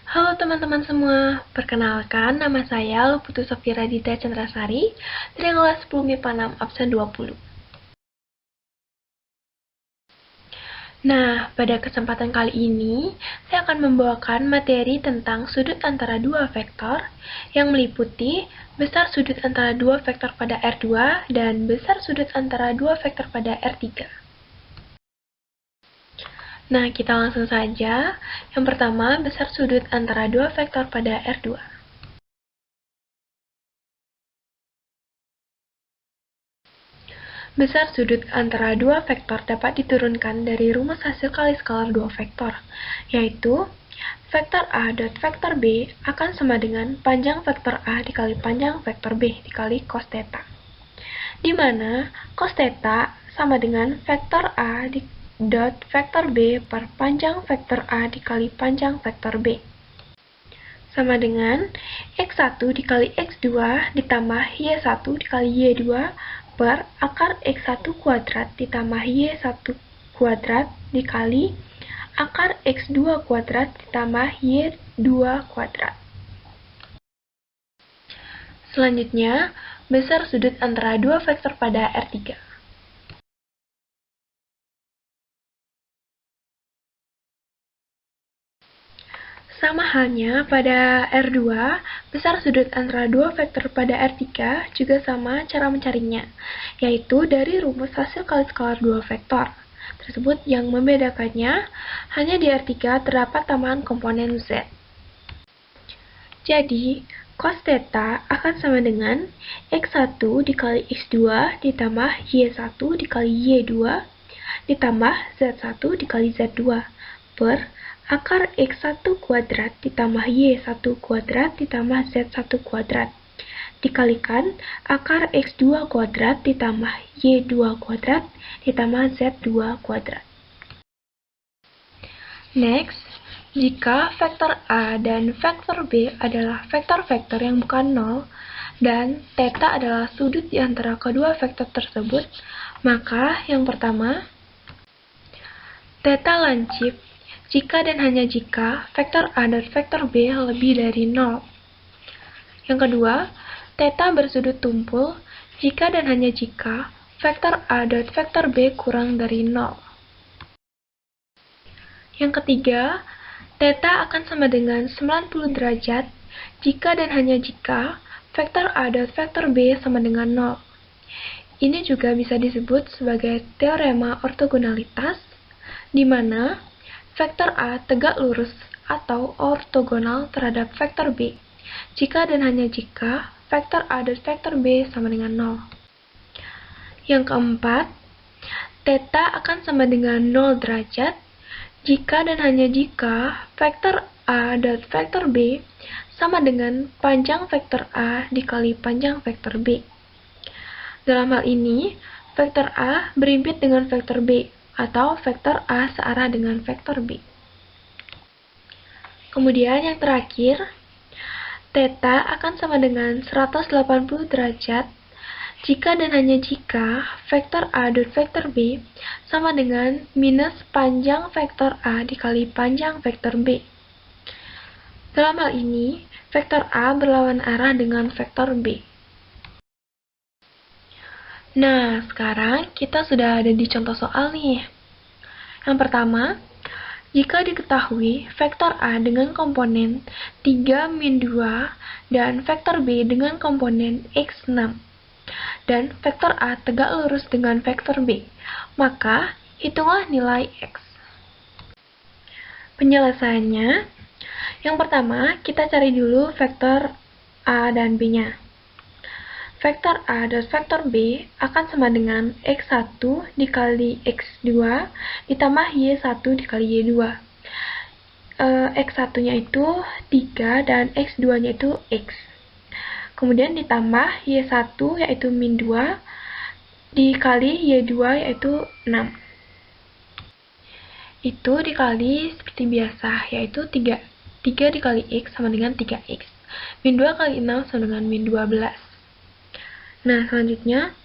Halo teman-teman semua, perkenalkan nama saya Luputu Sofira Dita Chandrasari dari kelas 10 MIPA 6 absen 20. Nah, pada kesempatan kali ini, saya akan membawakan materi tentang sudut antara dua vektor yang meliputi besar sudut antara dua vektor pada R2 dan besar sudut antara dua vektor pada R3. Nah, kita langsung saja. Yang pertama, besar sudut antara dua vektor pada R2. Besar sudut antara dua vektor dapat diturunkan dari rumus hasil kali skalar dua vektor, yaitu vektor A dot vektor B akan sama dengan panjang vektor A dikali panjang vektor B dikali cos theta, di mana cos theta sama dengan vektor A dot vektor B per panjang vektor A dikali panjang vektor B, sama dengan X1 dikali X2 ditambah Y1 dikali Y2 per akar X1 kuadrat ditambah Y1 kuadrat dikali akar X2 kuadrat ditambah Y2 kuadrat. Selanjutnya, besar sudut antara dua vektor pada R3. Sama halnya pada R2, besar sudut antara dua vektor pada R3 juga sama cara mencarinya, yaitu dari rumus hasil kali skalar dua vektor tersebut. Yang membedakannya hanya di R3 terdapat tambahan komponen Z. Jadi, cos theta akan sama dengan X1 dikali X2 ditambah Y1 dikali Y2 ditambah Z1 dikali Z2 per akar X1 kuadrat ditambah Y1 kuadrat ditambah Z1 kuadrat dikalikan akar X2 kuadrat ditambah Y2 kuadrat ditambah Z2 kuadrat. Next, jika vektor A dan vektor B adalah vektor-vektor yang bukan nol dan theta adalah sudut di antara kedua vektor tersebut, maka yang pertama, theta lancip jika dan hanya jika vektor A dan vektor B lebih dari 0. Yang kedua, theta bersudut tumpul jika dan hanya jika vektor A dan vektor B kurang dari 0. Yang ketiga, theta akan sama dengan 90 derajat jika dan hanya jika vektor A dan vektor B sama dengan 0. Ini juga bisa disebut sebagai teorema ortogonalitas, di mana vektor A tegak lurus atau ortogonal terhadap vektor B jika dan hanya jika vektor A dan vektor B sama dengan 0. Yang keempat, theta akan sama dengan 0 derajat jika dan hanya jika vektor A dan vektor B sama dengan panjang vektor A dikali panjang vektor B. Dalam hal ini, vektor A berimpit dengan vektor B, atau vektor A searah dengan vektor B. Kemudian yang terakhir, theta akan sama dengan 180 derajat jika dan hanya jika vektor A dan vektor B sama dengan minus panjang vektor A dikali panjang vektor B. Dalam hal ini, vektor A berlawan arah dengan vektor B. Nah, sekarang kita sudah ada di contoh soal nih. Yang pertama, jika diketahui vektor A dengan komponen 3 min 2 dan vektor B dengan komponen X6 dan vektor A tegak lurus dengan vektor B, maka hitunglah nilai X. Penjelasannya, yang pertama kita cari dulu vektor A dan B-nya. Vektor A dan vektor B akan sama dengan X1 dikali X2 ditambah Y1 dikali Y2. X1-nya itu 3 dan X2-nya itu X. Kemudian ditambah Y1 yaitu min 2 dikali Y2 yaitu 6. Itu dikali seperti biasa, yaitu 3 dikali X sama dengan 3X. Min 2 kali 6 sama dengan min 12. Nah, selanjutnya,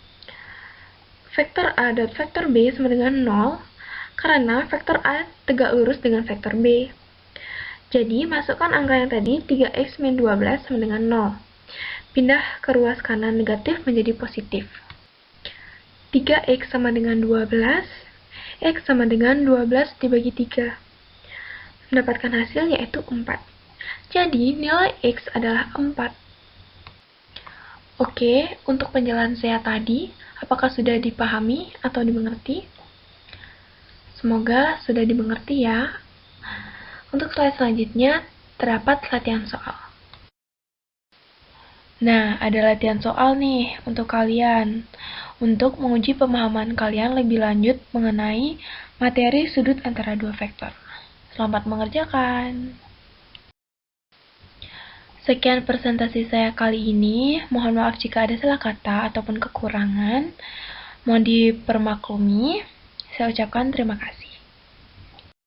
vektor A dan vektor B sama dengan 0, karena vektor A tegak lurus dengan vektor B. Jadi, masukkan angka yang tadi, 3x min 12 sama dengan 0. Pindah ke ruas kanan negatif menjadi positif. 3x sama dengan 12, x sama dengan 12 dibagi 3. Mendapatkan hasil yaitu 4. Jadi, nilai x adalah 4. Oke, untuk penjelasan saya tadi, apakah sudah dipahami atau dimengerti? Semoga sudah dimengerti ya. Untuk slide selanjutnya, terdapat latihan soal. Nah, ada latihan soal nih untuk kalian. Untuk menguji pemahaman kalian lebih lanjut mengenai materi sudut antara dua vektor. Selamat mengerjakan. Sekian presentasi saya kali ini. Mohon maaf jika ada salah kata ataupun kekurangan. Mohon dipermaklumi. Saya ucapkan terima kasih.